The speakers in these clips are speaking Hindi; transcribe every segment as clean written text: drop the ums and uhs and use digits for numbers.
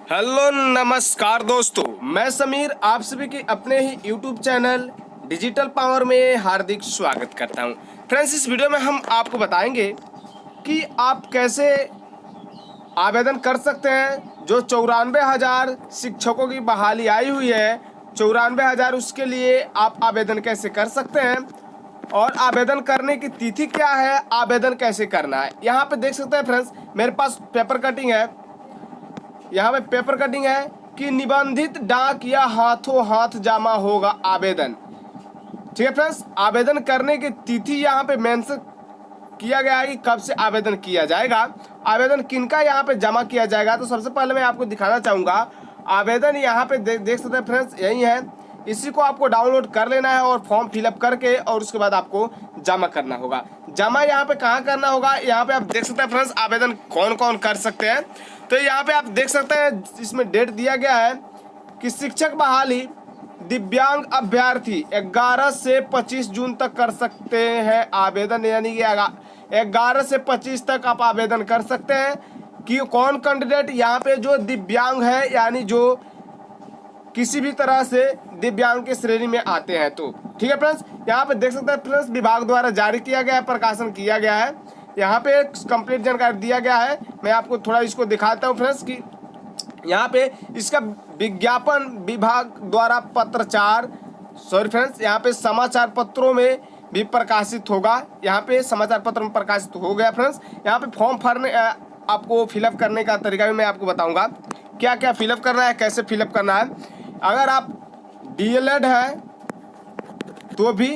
हेलो नमस्कार दोस्तों, मैं समीर आप सभी के अपने ही YouTube चैनल डिजिटल पावर में हार्दिक स्वागत करता हूं। फ्रेंड्स, इस वीडियो में हम आपको बताएंगे कि आप कैसे आवेदन कर सकते हैं। जो 94,000 शिक्षकों की बहाली आई हुई है, 94,000, उसके लिए आप आवेदन कैसे कर सकते हैं और आवेदन करने की तिथि क्या है, आवेदन कैसे करना है। यहाँ पे देख सकते हैं फ्रेंड्स, मेरे पास पेपर कटिंग है। यहाँ पे पेपर कटिंग है कि निबंधित डाक या हाथों हाथ जमा होगा आवेदन। ठीक है फ्रेंड्स, आवेदन करने की तिथि यहाँ पे मेंशन किया गया है कि कब से आवेदन किया जाएगा, आवेदन किनका यहाँ पे जमा किया जाएगा। तो सबसे पहले मैं आपको दिखाना चाहूँगा आवेदन। यहाँ पे देख सकते हैं फ्रेंड्स, यही है। इसी को आपको डाउनलोड कर लेना है और फॉर्म फिलअप करके और उसके बाद आपको जमा करना होगा। जमा यहाँ पे कहाँ करना होगा, यहाँ पे आप देख सकते हैं फ्रेंड्स, आवेदन कौन कौन कर सकते हैं। तो यहाँ पे आप देख सकते हैं, इसमें डेट दिया गया है कि शिक्षक बहाली दिव्यांग अभ्यर्थी 11 से 25 जून तक कर सकते हैं आवेदन। यानी कि 11 से 25 तक आप आवेदन कर सकते हैं कि कौन कैंडिडेट यहाँ पे जो दिव्यांग है, यानी जो किसी भी तरह से दिव्यांग की श्रेणी में आते हैं। तो ठीक है फ्रेंड्स, यहाँ पे देख सकते हैं फ्रेंड्स, विभाग द्वारा जारी किया गया है, प्रकाशन किया गया है। यहाँ पे कंप्लीट जानकारी दिया गया है। मैं आपको थोड़ा इसको दिखाता हूँ फ्रेंड्स कि यहाँ पे इसका विज्ञापन विभाग द्वारा पत्रचार फ्रेंड्स, यहाँ पे समाचार पत्रों में भी प्रकाशित होगा। यहाँ पे समाचार पत्र में प्रकाशित हो गया फ्रेंड्स। यहाँ पे फॉर्म भरने आपको फिलअप करने का तरीका भी मैं आपको बताऊंगा, क्या क्या फिलअप करना है, कैसे फिलअप करना है। अगर आप DLED है तो भी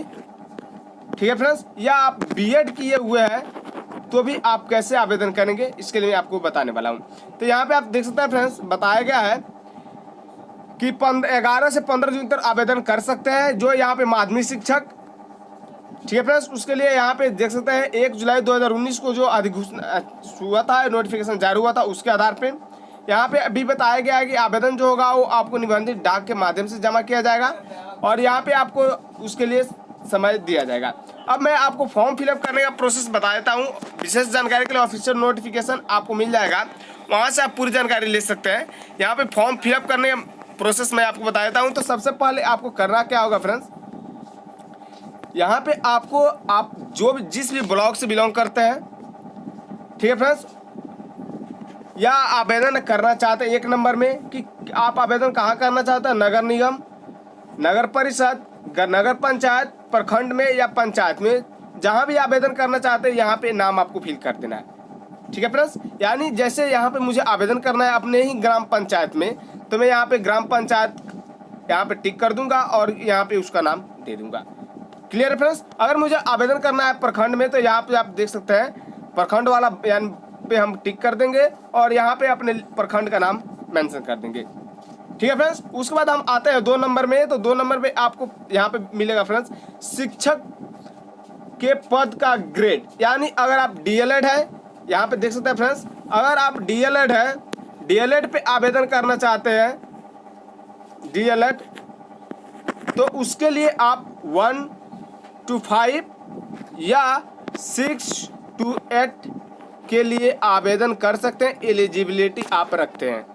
ठीक है फ्रेंड्स, या आप B.Ed किए हुए हैं तो भी आप कैसे आवेदन करेंगे, इसके लिए आपको बताने वाला हूँ। तो यहाँ पे आप देख सकते हैं फ्रेंड्स, बताया गया है कि 11 से 15 जून तक आवेदन कर सकते हैं जो यहाँ पे माध्यमिक शिक्षक। ठीक है फ्रेंड्स, उसके लिए यहाँ पे देख सकते हैं 1 जुलाई 2019 को जो अधिघोषणा हुआ था, नोटिफिकेशन जारी हुआ था, उसके आधार पे यहाँ पे अभी बताया गया है कि आवेदन जो होगा वो आपको निबंधित डाक के माध्यम से जमा किया जाएगा और यहाँ पे आपको उसके लिए समय दिया जाएगा। अब मैं आपको फॉर्म फिलअप करने का प्रोसेस बता देता हूँ। विशेष जानकारी के लिए ऑफिशियल नोटिफिकेशन आपको मिल जाएगा, वहाँ से आप पूरी जानकारी ले सकते हैं। यहाँ पे फॉर्म फिलअप करने का प्रोसेस मैं आपको बता देता हूँ। तो सबसे पहले आपको करना क्या होगा फ्रेंड्स, यहाँ पे आपको आप जो भी जिस भी ब्लॉक से बिलोंग करते हैं, ठीक है फ्रेंड्स, या आवेदन करना चाहते हैं 1 नंबर में कि आप आवेदन कहाँ करना चाहते हैं, नगर निगम, नगर परिषद, नगर पंचायत, प्रखंड में या पंचायत में, जहाँ भी आवेदन करना चाहते हैं यहाँ पे नाम आपको फिल कर देना है। ठीक है फ्रेंड्स, यानी जैसे यहाँ पे मुझे आवेदन करना है अपने ही ग्राम पंचायत में, तो मैं यहाँ पे ग्राम पंचायत यहाँ पे टिक कर दूंगा और यहाँ पे उसका नाम दे दूंगा। क्लियर है फ्रेंड्स। अगर मुझे आवेदन करना है प्रखंड में, तो यहाँ पे आप देख सकते हैं प्रखंड वाला यानी पे हम टिक कर देंगे और यहाँ पे अपने प्रखंड का नाम मेंशन कर देंगे। ठीक है फ्रेंड्स, उसके बाद हम आते हैं 2 नंबर में। तो 2 नंबर में आपको यहाँ पे मिलेगा फ्रेंड्स, शिक्षक के पद का ग्रेड। यानी अगर आप DLED है, यहाँ पे देख सकते हैं फ्रेंड्स, अगर आप DLED है, DLED पे आवेदन करना चाहते हैं DLED, तो उसके लिए आप 1 to 5 या 6 to 8 के लिए आवेदन कर सकते हैं। एलिजिबिलिटी आप रखते हैं।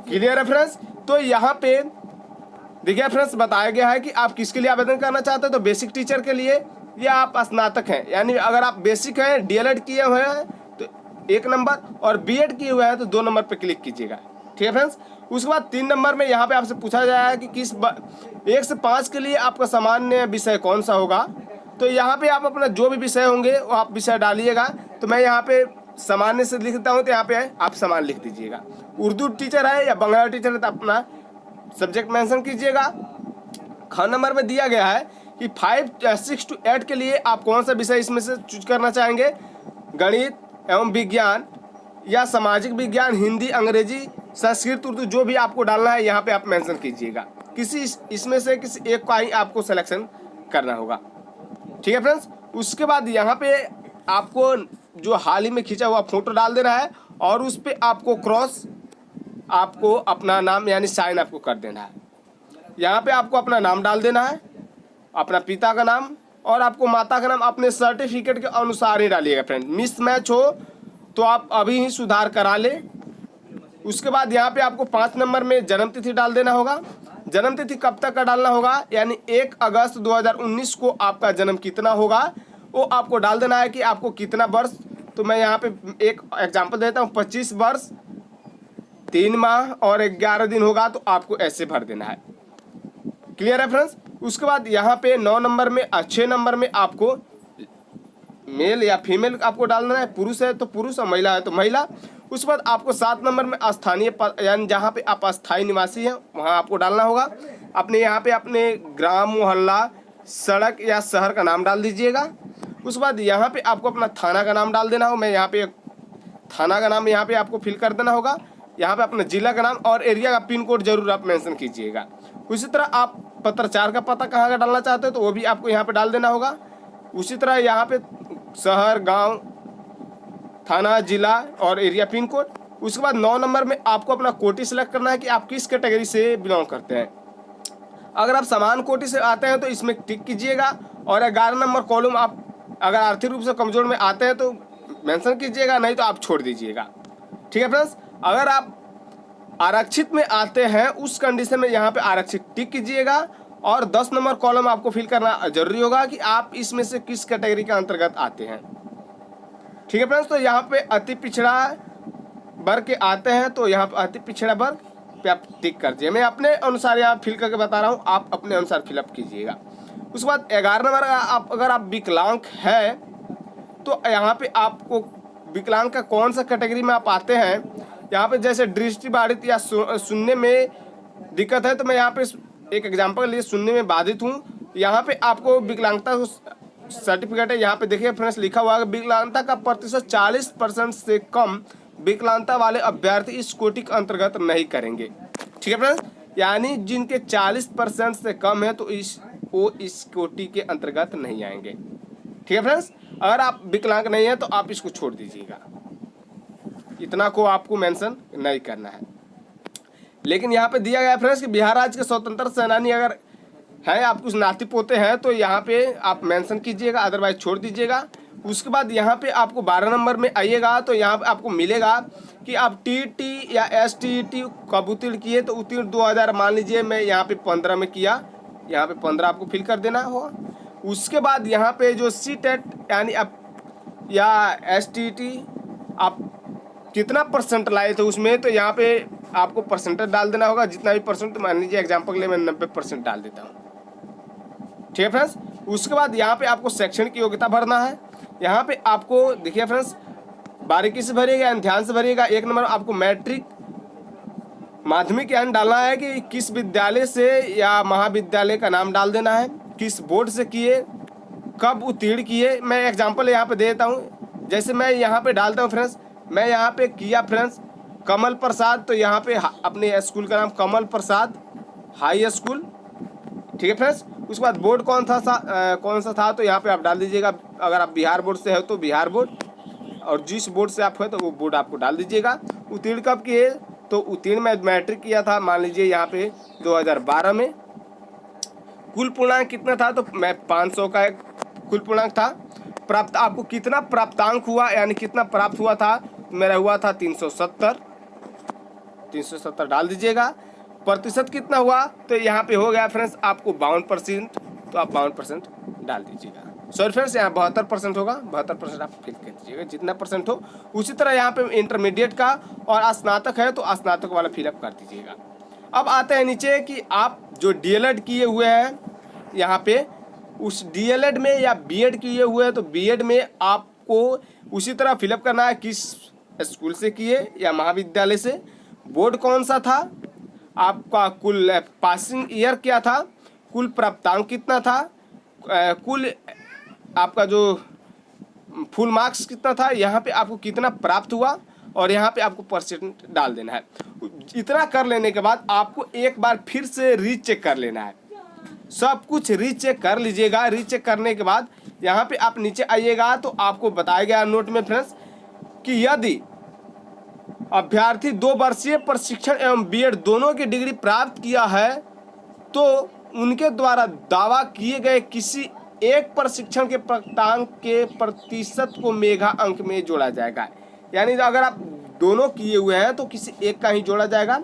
क्लियर है फ्रेंड्स। तो यहाँ पे देखिए फ्रेंड्स, बताया गया है कि आप किसके लिए आवेदन करना चाहते हैं। तो बेसिक टीचर के लिए, या आप स्नातक हैं, यानी अगर आप बेसिक हैं, DLED किए हुए हैं तो 1 नंबर, और B.Ed किए हुए हैं तो 2 नंबर पे क्लिक कीजिएगा। ठीक है फ्रेंड्स। उसके बाद 3 नंबर में यहाँ पे आपसे पूछा जाएगा कि किस 1 से 5 के लिए आपका सामान्य विषय कौन सा होगा। तो यहाँ पे आप अपना जो भी विषय होंगे वो आप विषय डालिएगा। तो मैं यहाँ पे सामान्य से लिखता हूँ, तो यहाँ पे आप सामान्य लिख दीजिएगा। उर्दू टीचर है या बंगाली टीचर है तो अपना सब्जेक्ट मेंशन कीजिएगा। ख नंबर में दिया गया है कि 6 to 8 के लिए आप कौन सा विषय इसमें से चूज करना चाहेंगे, गणित एवं विज्ञान या सामाजिक विज्ञान, हिंदी, अंग्रेजी, संस्कृत, उर्दू, जो भी आपको डालना है यहाँ पे आप मेंशन कीजिएगा। किसी इसमें से किसी एक का ही आपको सिलेक्शन करना होगा। ठीक है फ्रेंड्स। उसके बाद यहाँ पे आपको जो हाल ही में खींचा हुआ फोटो डाल देना है और उस पर आपको क्रॉस, आपको अपना नाम यानी साइन आपको कर देना है। यहाँ पे आपको अपना नाम डाल देना है, अपना पिता का नाम, और आपको माता का नाम अपने सर्टिफिकेट के अनुसार ही डालिएगा फ्रेंड। मिसमैच हो तो आप अभी ही सुधार करा ले। उसके बाद यहाँ पे आपको 5 नंबर में जन्म तिथि डाल देना होगा। जन्म तिथि कब तक का डालना होगा, यानी 1 अगस्त 2019 को आपका जन्म कितना होगा वो आपको डाल देना है कि आपको कितना वर्ष। तो मैं यहाँ पे एक एग्जांपल देता हूँ, 25 वर्ष 3 माह और 11 दिन होगा, तो आपको ऐसे भर देना है। क्लियर है फ्रेंड्स। उसके बाद यहाँ पे 9 नंबर में 6 नंबर में आपको मेल या फीमेल आपको डालना है, पुरुष है तो पुरुष और महिला है तो महिला। उसके बाद आपको 7 नंबर में स्थानीय यानी जहाँ पे आप अस्थायी निवासी हैं वहाँ आपको डालना होगा। अपने यहाँ पे अपने ग्राम, मोहल्ला, सड़क या शहर का नाम डाल दीजिएगा। उसके बाद यहाँ पे आपको अपना थाना का नाम डाल देना हो। मैं यहाँ पे थाना का नाम यहाँ पे आपको फिल कर देना होगा। यहाँ पे अपना जिला का नाम और एरिया का पिन कोड जरूर आप मेंशन कीजिएगा। उसी तरह आप पत्राचार का पता कहाँ का डालना चाहते हो तो वो भी आपको यहाँ पे डाल देना होगा। उसी तरह यहाँ पे शहर, गांव, थाना, जिला और एरिया पिन कोड। उसके बाद 9 नंबर में आपको अपना कोटि सेलेक्ट करना है कि आप किस कैटेगरी से बिलोंग करते हैं। अगर आप समान कोटि से आते हैं तो इसमें टिक कीजिएगा, और 11 नंबर कॉलम आप अगर आर्थिक रूप से कमजोर में आते हैं तो मेंशन कीजिएगा, नहीं तो आप छोड़ दीजिएगा। ठीक है फ्रेंड्स। अगर आप आरक्षित में आते हैं उस कंडीशन में यहाँ पे आरक्षित टिक कीजिएगा, और 10 नंबर कॉलम आपको फिल करना जरूरी होगा कि आप इसमें से किस कैटेगरी के अंतर्गत आते हैं। ठीक है फ्रेंड्स। तो यहाँ पे अति पिछड़ा वर्ग के आते हैं तो यहाँ पे अति पिछड़ा वर्ग पे आप टिक कर दीजिए। मैं अपने अनुसार यहाँ फिल करके बता रहा हूँ, आप अपने अनुसार फिलअप कीजिएगा। उसके बाद 11 नंबर आप अगर आप विकलांग है तो यहाँ पे आपको विकलांग का कौन सा कैटेगरी में आप आते हैं। यहाँ पे जैसे दृष्टिबाधित या सुनने में दिक्कत है तो मैं यहाँ पे एक एग्जांपल के लिए सुनने में बाधित हूँ। यहाँ पे आपको विकलांगता सर्टिफिकेट है, यहाँ पे देखिए फ्रेंड्स लिखा हुआ है विकलांगता का प्रतिशत 40% से कम विकलांगता वाले अभ्यर्थी इस कोटि के अंतर्गत नहीं करेंगे। ठीक है फ्रेंड्स। यानी जिनके 40% से कम है तो वो इस कोटि के अंतर्गत नहीं आएंगे। ठीक है फ्रेंड्स। अगर आप विकलांग नहीं है तो आप इसको छोड़ दीजिएगा, इतना को आपको मेंशन नहीं करना है। लेकिन यहाँ पे दिया गया फ्रेंड्स कि बिहार राज्य के स्वतंत्र सेनानी अगर है, आप कुछ नाती पोते हैं तो यहाँ पे आप मेंशन कीजिएगा, अदरवाइज छोड़ दीजिएगा। उसके बाद यहाँ पे आपको 12 नंबर में आइएगा तो यहाँ पे आपको मिलेगा कि आप टीटी या एसटीईटी कब उत्तीर्ण किए, तो उत्तीर्ण 2000 मान लीजिए मैं यहाँ पे 15 में किया, यहाँ पे 15 आपको फिल कर देना होगा। उसके बाद यहाँ पे जो सीटेट यानी आप या एसटीईटी आप कितना परसेंट लाए थे उसमें, तो यहाँ पे आपको परसेंटेज डाल देना होगा, जितना भी परसेंट। मान लीजिए एग्जाम्पल के लिए मैं 90% डाल देता हूँ। ठीक है फ्रेंड्स। उसके बाद यहाँ पे आपको शैक्षणिक योग्यता भरना है। यहाँ पे आपको देखिए फ्रेंड्स बारीकी से भरिएगा, ध्यान से भरिएगा। 1 नंबर आपको मैट्रिक माध्यमिक यानी डालना है कि किस विद्यालय से या महाविद्यालय का नाम डाल देना है, किस बोर्ड से किए, कब उत्तीर्ण किए। मैं एग्जाम्पल यहाँ पे दे देता हूँ, जैसे मैं यहाँ पे डालता हूँ फ्रेंड्स, मैं यहाँ पे किया फ्रेंड्स कमल प्रसाद, तो यहाँ पे अपने स्कूल का नाम कमल प्रसाद हाई स्कूल। ठीक है फ्रेंड्स। उसके बाद बोर्ड कौन सा था तो यहाँ पे आप डाल दीजिएगा। अगर आप बिहार बोर्ड से हो तो बिहार बोर्ड, और जिस बोर्ड से आप हो तो वो बोर्ड आपको डाल दीजिएगा। उत्तीर्ण कब किए, तो उत्तीर्ण मैं मैट्रिक किया था मान लीजिए यहाँ पे 2012 में। कुल पूर्णांक कितना था, तो मैं 500 का कुल पूर्णांक था। प्राप्त आपको कितना प्राप्तांक हुआ यानी कितना प्राप्त हुआ था, मेरा हुआ था 370 डाल दीजिएगा। प्रतिशत कितना हुआ, तो यहाँ पे हो गया फ्रेंड्स आपको 52%, तो आप 52% डाल दीजिएगा। सॉरी फ्रेंड्स यहाँ 72% होगा, 72% आप फिल कर दीजिएगा, जितना परसेंट हो। उसी तरह यहाँ पे इंटरमीडिएट का और स्नातक है तो स्नातक वाला फिलअप कर दीजिएगा। अब आते हैं नीचे कि आप जो डीएलएड किए हुए हैं यहाँ पे, उस डीएलएड में या बीएड किए हुए हैं तो बीएड में आपको उसी तरह फिलअप करना है, किस स्कूल से किए या महाविद्यालय से, बोर्ड कौन सा था, आपका कुल पासिंग ईयर क्या था, कुल प्राप्तांक कितना था, कुल आपका जो फुल मार्क्स कितना था, यहाँ पे आपको कितना प्राप्त हुआ, और यहाँ पे आपको परसेंट डाल देना है। इतना कर लेने के बाद आपको एक बार फिर से रीचेक कर लेना है, सब कुछ रीचेक कर लीजिएगा। रीचेक करने के बाद यहाँ पे आप नीचे आइएगा तो आपको बताया गया नोट में फ्रेंड्स कि यदि अभ्यर्थी 2 वर्षीय प्रशिक्षण एवं बीएड दोनों की डिग्री प्राप्त किया है तो उनके द्वारा दावा किए गए किसी एक प्रशिक्षण के प्राप्तांक के प्रतिशत को मेगा अंक में जोड़ा जाएगा। यानी अगर आप दोनों किए हुए हैं तो किसी एक का ही जोड़ा जाएगा।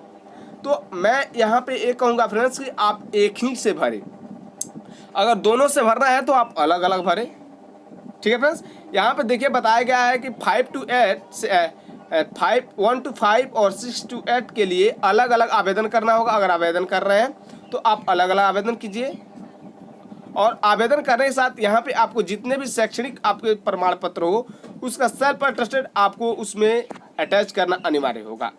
तो मैं यहाँ पे एक कहूँगा फ्रेंड्स कि आप एक ही से भरें। अगर दोनों से भरना है तो आप अलग अलग भरें। ठीक है फ्रेंड्स, यहाँ पे देखिए बताया गया है कि 5 to 8 से 1 to 5 और 6 to 8 के लिए अलग अलग आवेदन करना होगा। अगर आवेदन कर रहे हैं तो आप अलग अलग आवेदन कीजिए। और आवेदन करने के साथ यहाँ पे आपको जितने भी शैक्षणिक आपके प्रमाण पत्र हो उसका सेल्फ अटेस्टेड आपको उसमें अटैच करना अनिवार्य होगा।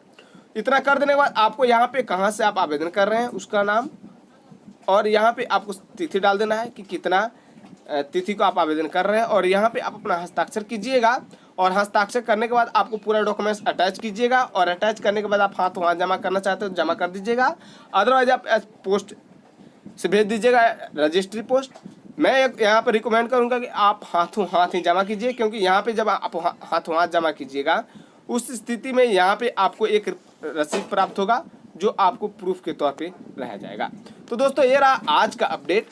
इतना कर देने के बाद आपको यहाँ पे कहाँ से आप आवेदन कर रहे हैं उसका नाम, और यहाँ पे आपको तिथि डाल देना है कि कितना तिथि को आप आवेदन कर रहे हैं, और यहाँ पे आप अपना हस्ताक्षर कीजिएगा। और हस्ताक्षर करने के बाद आपको पूरा डॉक्यूमेंट्स अटैच कीजिएगा, और अटैच करने के बाद आप हाथ वहाँ जमा करना चाहते हो जमा कर दीजिएगा। अदरवाइज आप पोस्ट से भेज दीजिएगा, रजिस्ट्री पोस्ट। मैं यहाँ पर रिकमेंड करूँगा कि आप हाथों हाथ ही जमा कीजिए, क्योंकि यहाँ पे जब आप हाथों हाथ जमा कीजिएगा उस स्थिति में यहाँ पे आपको एक रसीद प्राप्त होगा जो आपको प्रूफ के तौर पे रह जाएगा। तो दोस्तों ये रहा आज का अपडेट।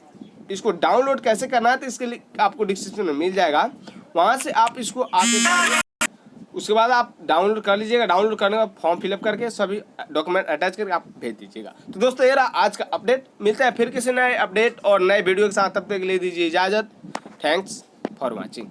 इसको डाउनलोड कैसे करना है तो इसके लिए आपको डिस्क्रिप्शन में मिल जाएगा, वहाँ से आप इसको आगे उसके बाद आप डाउनलोड कर लीजिएगा। डाउनलोड करने के बाद फॉर्म फिलअप करके सभी डॉक्यूमेंट अटैच करके आप भेज दीजिएगा। तो दोस्तों ये रहा आज का अपडेट। मिलते हैं फिर किसी नए अपडेट और नए वीडियो के साथ, तब तक के लिए दीजिए इजाज़त। Thanks for watching.